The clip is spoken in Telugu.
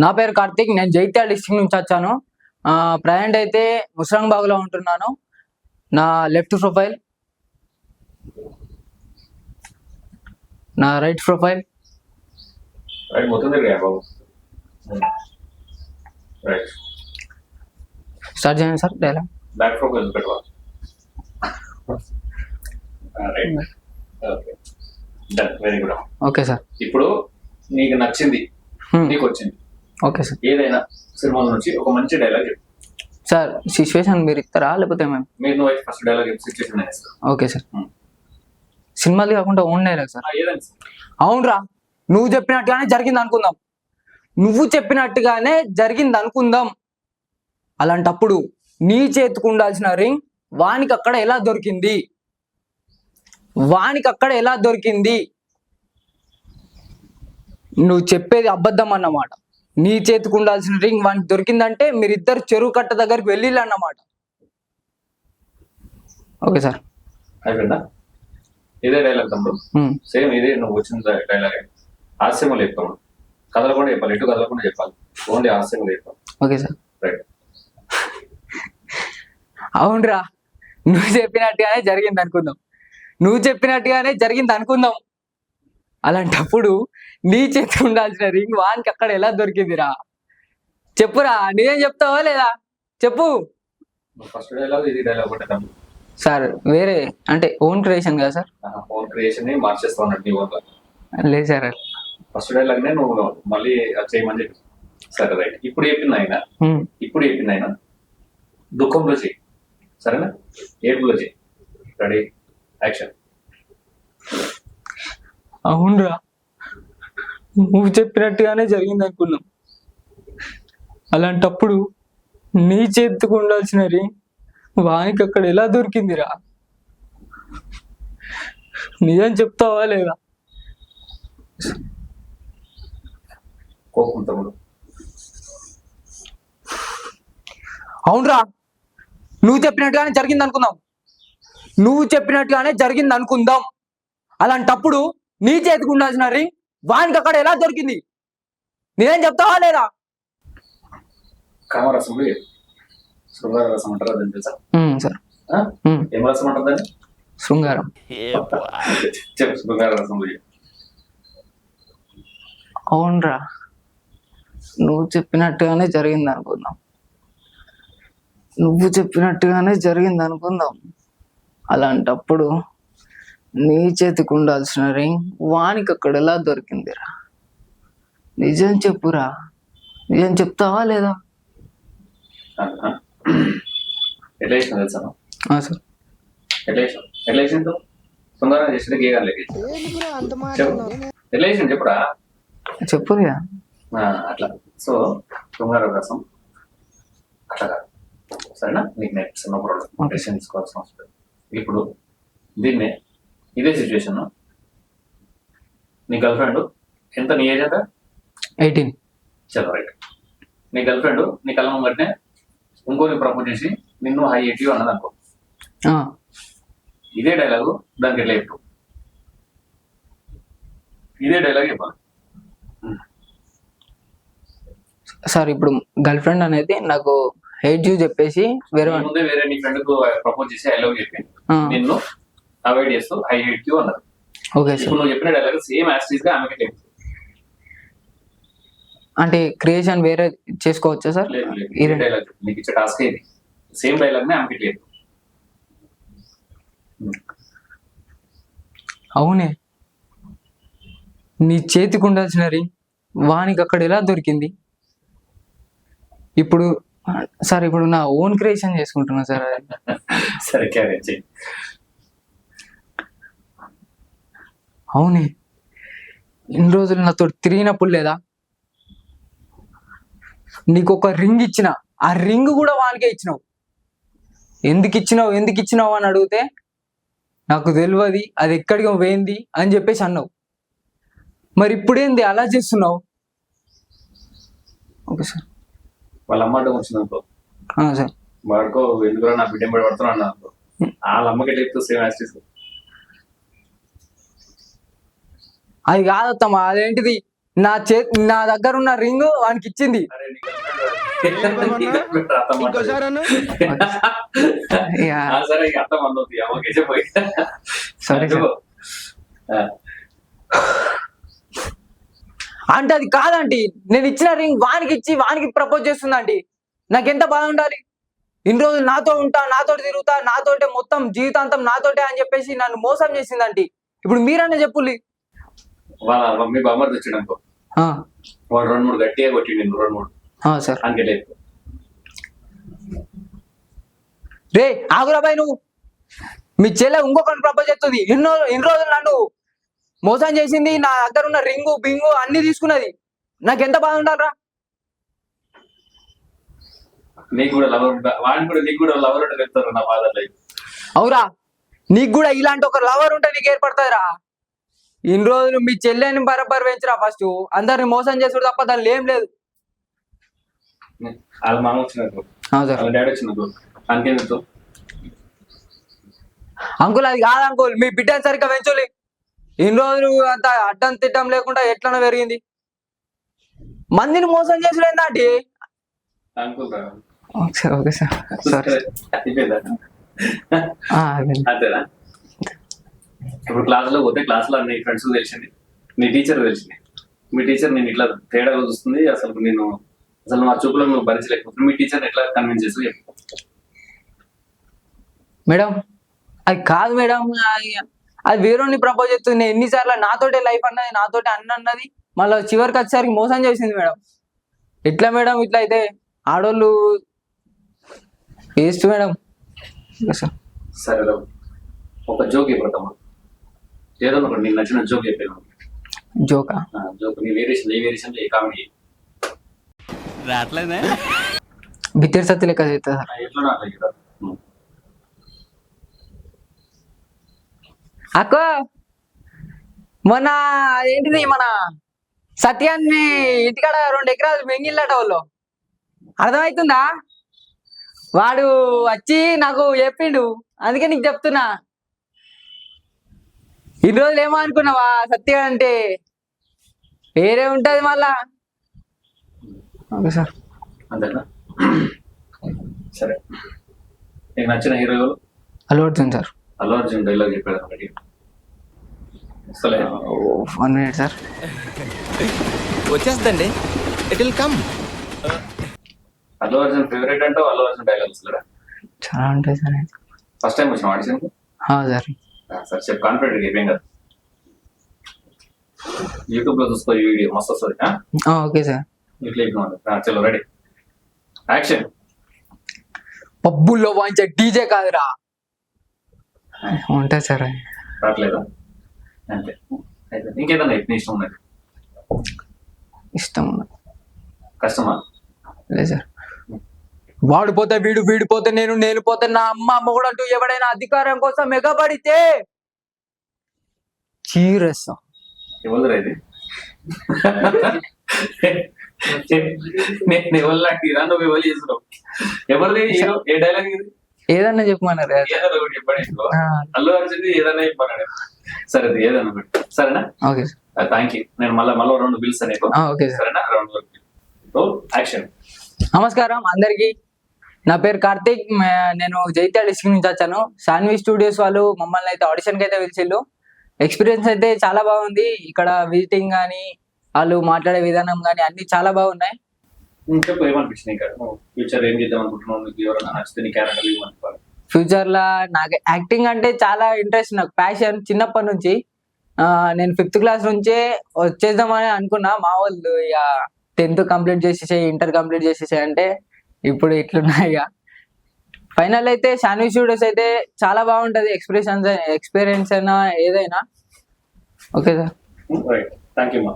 నా పేరు కార్తిక్. నేను జైత్యాల డిస్ట్రిక్ట్ నుంచి వచ్చాను. ప్రజెంట్ అయితే ముసరంబాగ్లో ఉంటున్నాను. నా లెఫ్ట్ ప్రొఫైల్, నా రైట్ ప్రొఫైల్. రైట్ మొత్తం దగ్గర బాబు. రైట్ స్టార్ట్ చేయండి సార్. డైలాగ్ బ్యాక్ ప్రొఫైల్ పెట్టవా? Right, okay, done, very good. Okay sir. ఇప్పుడు నీకు నచ్చింది, నీకు వచ్చింది ఓకే సార్. ఏదైనా సినిమాల నుంచి ఒక మంచి డైలాగ్ చెప్పు సార్. సిచ్యువేషన్ మీరు ఇస్తారా లేకపోతే మేము? మీరు నువ్వు అయితే ఫస్ట్ డైలాగ్ చెప్పు, సిచ్యువేషన్ నేను ఇస్తాను. Okay sir. సినిమాలు కాకుండా ఓన్ డైలాగ్ సార్. ఏదైనా సార్. అవునరా, నువ్వు చెప్పినట్టుగానే జరిగింది అనుకుందాం. నువ్వు చెప్పినట్టుగానే జరిగింది అనుకుందాం. అలాంటప్పుడు నీ చేతికి ఉండాల్సిన రింగ్ వానికి అక్కడ ఎలా దొరికింది? వానికి అక్కడ ఎలా దొరికింది? నువ్వు చెప్పేది అబద్ధం అన్నమాట. నీ చేతికి ఉండాల్సిన రింగ్ వానికి దొరికిందంటే మీరిద్దరు చెరువు కట్ట దగ్గరికి వెళ్ళిళ్ళు అన్నమాట. Okay sir. అయిపోయిందా? ఇదే డైలాగ్ తమ్ముడు, సేమ్ ఇదే నువ్వు వచ్చిన డైలాగ్. హాస్యములు చెప్తాము, కథలు కూడా చెప్పాలి, ఎటు కథలు కూడా చెప్పాలి, ఓన్లీ హాస్యములు చెప్తాం. Okay sir. రైట్. అవునరా, నువ్వు చెప్పినట్టుగానే జరిగింది అనుకుందాం. నువ్వు చెప్పినట్టుగానే జరిగింది అనుకుందాం. అలాంటప్పుడు నీ చేతికి ఉండాల్సిన రింగ్ వానికి అక్కడ ఎలా దొరికిందిరా? చెప్పురా, నీదేం చెప్తావా లేదా? చెప్పు. ఫస్ట్ డైలాగ్ ఇది డైలాగ్ ఒకటే తమ్ముడు. సార్ వేరే అంటే ఓన్ క్రియేషన్ కదా సార్? ఓన్ క్రియేషన్ మార్చేస్తా ఉన్నట్టు నీ ఓన్గా లేదు సార్. ఫస్ట్ డైలాగ్ నే నువ్వు మళ్ళీ చేయమని చెప్పి. సరే రైట్. ఇప్పుడు చెప్పింది ఆయన దుఃఖంలో చెయ్యి, సరేనా? ఏడుపులో చెయ్యి. Ready, action. అవునరా, నువ్వు చెప్పినట్టుగానే జరిగింది అనుకున్నాం. అలాంటప్పుడు నీ చేతికి ఉండాల్సిన రింగ్ వానికి అక్కడ ఎలా దొరికిందిరా? నిజం చెప్తావా లేదా? కోపం తమ్ముడు. అవునరా, నువ్వు చెప్పినట్టుగానే జరిగింది అనుకుందాం. నువ్వు చెప్పినట్టుగానే జరిగింది అనుకుందాం. అలాంటప్పుడు నీ చేతికి ఉండాల్సిన రింగ్ వానికి అక్కడ ఎలా దొరికింది? నేనేం చెప్తావా లేదా? కామరసం, శృంగార రసం అంటారు, అదని తెలుసా సార్? ఏం రసం అంటారు దాన్ని? శృంగారం. చెప్పు, శృంగార రసం. అవునరా, నువ్వు చెప్పినట్టుగానే జరిగింది అనుకుందాం. నువ్వు చెప్పినట్టుగానే జరిగింది అనుకుందాం. అలాంటప్పుడు నీ చేతికి ఉండాల్సిన రింగ్ వానికి అక్కడ ఎలా దొరికిందిరా? నిజం చెప్పురా, నిజం చెప్తావా లేదా? ఎట్లా చేసిన తెలుసా సార్? ఎట్లా చేసిందో శృంగారం చేసిన గీయాలి. ఎట్లా చేసింది చెప్పురా. చెప్పురా. అట్లా. సో శృంగార రసం అట్లా కాదు, సరేనా? నీకు నెక్స్ట్ నో ప్రాబ్లం, డెసిషన్ తీసుకోవాల్సిన అవసరం. ఇప్పుడు దీన్నే ఇదే సిచ్యువేషన్, నీ గర్ల్ ఫ్రెండ్ ఎంత, నీ ఏజ్ ఎంత? 18. చలో రైట్. నీ గర్ల్ ఫ్రెండ్ నీ కళ్ళ ముంగట్నే ఇంకోని ప్రపోజ్ చేసి నిన్ను హై ఎట్టి అన్నది అనుకో. ఇదే డైలాగు దానికి ఎట్లా చెప్పు? ఇదే డైలాగ్ చెప్పాలి సార్. ఇప్పుడు గర్ల్ ఫ్రెండ్ అనేది నాకు హేట్ యూ చెప్పేసి వేరే నీ ఫ్రెండ్ కు ప్రపోజ్ చేసి ఐ లవ్ చెప్పి నిన్ను అవాయిడ్ చేస్తూ ఐ హేట్ యూ అన్నారు. Okay sir. నువ్వు చెప్పిన డైలాగ్ సేమ్ యాస్టీస్ గా ఆమెకి చెప్పు. అంటే క్రియేషన్ వేరే చేసుకోవచ్చా సార్? ఇదే డైలాగ్ నీకు ఇచ్చే టాస్క్ ఇది, సేమ్ డైలాగ్ నే ఆమెకి చెప్పు. అవునే, నీ చేతికి ఉండాల్సిన రింగ్ వానికి అక్కడ ఎలా దొరికింది? ఇప్పుడు సార్, ఇప్పుడు నా ఓన్ క్రియేషన్ చేసుకుంటున్నా సార్. సరే క్యారీ చెయ్యి. అవునే, ఇన్ని రోజులు నాతో తిరిగినప్పుడు లేదా నీకు ఒక రింగ్ ఇచ్చిన, ఆ రింగ్ కూడా వానికే ఇచ్చినావు. ఎందుకు ఇచ్చినావు అని అడిగితే నాకు తెలియదు, అది ఎక్కడికి పోయింది అని చెప్పేసి అన్నావు. మరి ఇప్పుడేంది అలా చేస్తున్నావు? Okay sir. వాళ్ళ అమ్మ అడ్డం వచ్చిందనుకో సార్, వాడుకో ఎందుకు నా బిడ్డ పడి పడుతున్నా అన్నా అనుకో, వాళ్ళ అమ్మకి చెప్తూ సేమ్ యాస్టీస్. అది కాదత్తమ్మా, అదేంటిది నా దగ్గర ఉన్న రింగ్ వానికి ఇచ్చింది. అరే నీకు ఇంకోసారి అన్న సరే ఇక అర్థం అందవుతుంది ఓకే చెప్పి సారీ అంటే అది కాదండి, నేను ఇచ్చిన రింగ్ వానికి ఇచ్చి వానికి ప్రపోజ్ చేస్తుందండి. నాకెంత బాధ ఉండాలి? ఇన్ని రోజులు నాతో ఉంటా, నాతో తిరుగుతా, నాతోటే మొత్తం జీవితాంతం నాతోటే అని చెప్పేసి నన్ను మోసం చేసిందండి. ఇప్పుడు మీరన్నా చెప్పుల్లి. వాళ్ళ మీ బామ్మర్ది వచ్చాడు అనుకో, వాడు 2-3 గట్టిగా కొట్టిండు, 2-3 సార్ అంకెలేదు. రే ఆగురాబాయ్, నువ్వు మీ చెల్లె ఇంకొకరిని ప్రపోజ్ చేస్తుంది. ఇన్ని రోజులు నన్ను మోసం చేసింది, నా దగ్గర ఉన్న రింగు బింగు అన్ని తీసుకున్నది. నాకెంత బాధ ఉండాలరా? నీకు కూడా లవర్ వాడిని కూడా నీకు కూడా లవర్ ఉంటే చెప్తారు నా బాధలు. అవురా, నీకు కూడా ఇలాంటి ఒక లవర్ ఉంటే నీకు ఏర్పడుతుందిరా. ఇన్ని రోజులు మీ చెల్లెని బరబ్బర్ పెంచరా, ఫస్ట్ అందరిని మోసం చేసుడు తప్ప దానిలో ఏం లేదు. వాళ్ళ మామ వచ్చినట్టు, వాళ్ళ డాడీ వచ్చినట్టు అంకేందుకు అంకుల్? అది కాదు అంకుల్, మీ బిడ్డని సరిగ్గా పెంచులి. ఇన్ని రోజులు అంత అడ్డం తిట్టం లేకుండా ఎట్లనో పెరిగింది. మందిని మోసం చేసుడు ఏందండి? Uncle okay sir, sorry. అంతేనా? ఇప్పుడు క్లాసులో పోతే క్లాసులో నీ ఫ్రెండ్స్ తెలిసింది, నీ టీచర్ తెలిసింది. మీ టీచర్ నేను ఇట్లా తేడా చూస్తుంది, అసలు నా చూపులో నువ్వు భరించలేకపోతుంది. మీ టీచర్ని ఎట్లా కన్విన్స్ చేస్తూ చెప్పు. మేడం అది కాదు మేడం, అది వేరేని ప్రపోజ్ చేస్తుంది. నేను ఎన్నిసార్లు నాతోటే లైఫ్ అన్నది, నాతోటే అన్నది, మళ్ళీ చివరికి వచ్చేసరికి మోసం చేసింది మేడం. ఎట్లా మేడం ఇట్లా అయితే? ఆడోళ్ళు వేస్ట్ మేడం. సరే ఒక జోక్ చెప్పడతామా? ఏదో ఒకటి నీకు నచ్చిన జోక్ చెప్పాను. జోకా? జోక్ నీ వేరియేషన్ ఏ కామెడీ రావట్లేదే. బిత్తర్ సత్తి లెక్క చేస్తా సార్. ఎట్లా నాకు అక్క, మొన్న ఏంటిది మన సత్యాన్ని ఇంటికాడ 2 ఎకరాలు మెంగిల్లట వాళ్ళు, అర్థమవుతుందా? వాడు వచ్చి నాకు చెప్పిండు, అందుకే నీకు చెప్తున్నా. ఇన్ని రోజులు ఏమో అనుకున్నావా సత్య అంటే వేరే ఉంటది మళ్ళా. Okay sir. అంతేనా? సరే, నీకు నచ్చిన హీరో ఎవరు? అల్లు అర్జున్ సార్. అల్లు అర్జున్ డైలాగ్ చెప్పాడు ఒకటి. 1 minute సార్. వచ్చేస్తండి, it will come. Allu Arjun favourite అంటావు? అల్లు అర్జున్ డైలాగ్ వస్తుందా? చాలా ఉంటాయి సార్. ఫస్ట్ టైం వచ్చిన ఆడిషన్ సార్. సరే చెప్పు, కాన్ఫిడెంట్ అయిపోయింది కదా. యూట్యూబ్ లో చూసుకో, ఈ వీడియో మస్తు వస్తుంది. Okay sir. ఇట్లా చలో రెడీ యాక్షన్. పబ్బుల్లో వాయించే డీజే కాదురా. ఉంటాయి సార్. రావట్లేదా? అంతే. అయితే ఇంకేదన్నా ఎప్పుడు ఇష్టం ఉన్నది? ఇష్టం ఉన్నది. కష్టమా? లేదు సార్. వాడు పోతే వీడు, వీడు పోతే నేను, నేను పోతే నా అమ్మ కూడా అంటూ ఎవడైనా అధికారం కోసం ఎగబడితే చీరేస్తాం. ఎవరు ఇది? నేను ఎవరు లాంటిరా? నువ్వు ఎవరు చేస్తున్నావు? ఎవరిది హీరో? ఏ డైలాగ్ ఇది? ఏదన్నా చెప్పమన్నారు. ఏదన్నా ఒకటి చెప్పండి. అల్లు అర్జున్ ఏదన్నా చెప్పాను. సరే ఏదన్నా ఒకటి. సరేనా? Okay sir. Thank you. నేను మళ్ళీ రౌండ్ పిలుస్తాను నీకు. Okay sir. సరేనా? Round action. నమస్కారం అందరికి. నా పేరు కార్తీక్. నేను జైత్యాల డిస్ట్రిక్ట్ నుంచి వచ్చాను. శాన్వి స్టూడియోస్ వాళ్ళు మమ్మల్ని అయితే ఆడిషన్ కి అయితే పిలిచిళ్ళు. ఎక్స్పీరియన్స్ అయితే చాలా బాగుంది. ఇక్కడ విజిటింగ్ కానీ, వాళ్ళు మాట్లాడే విధానం కానీ అన్ని చాలా బాగున్నాయి. చెప్పు, ఏమనిపించింది? ఫ్యూచర్ ఏం చేద్దాం అనుకుంటున్నావు? నీకు ఎవరైనా నచ్చితే నీ క్యారెక్టర్ ఏమనుకోవాలి? ఫ్యూచర్ లా నాకు యాక్టింగ్ అంటే చాలా ఇంట్రెస్ట్, నాకు ప్యాషన్ చిన్నప్పటి నుంచి. నేను 5th క్లాస్ నుంచే వచ్చేద్దామని అనుకున్నా. మా వాళ్ళు ఇక 10th కంప్లీట్ చేసేసాయి, ఇంటర్ కంప్లీట్ చేసేసాయి అంటే ఇప్పుడు ఇట్లున్నాయి. ఇక ఫైనల్ అయితే శాన్వి స్టూడియోస్ అయితే చాలా బాగుంటది. ఎక్స్పీరియన్స్ అయినా ఏదైనా. Okay sir. Right, thank you మా.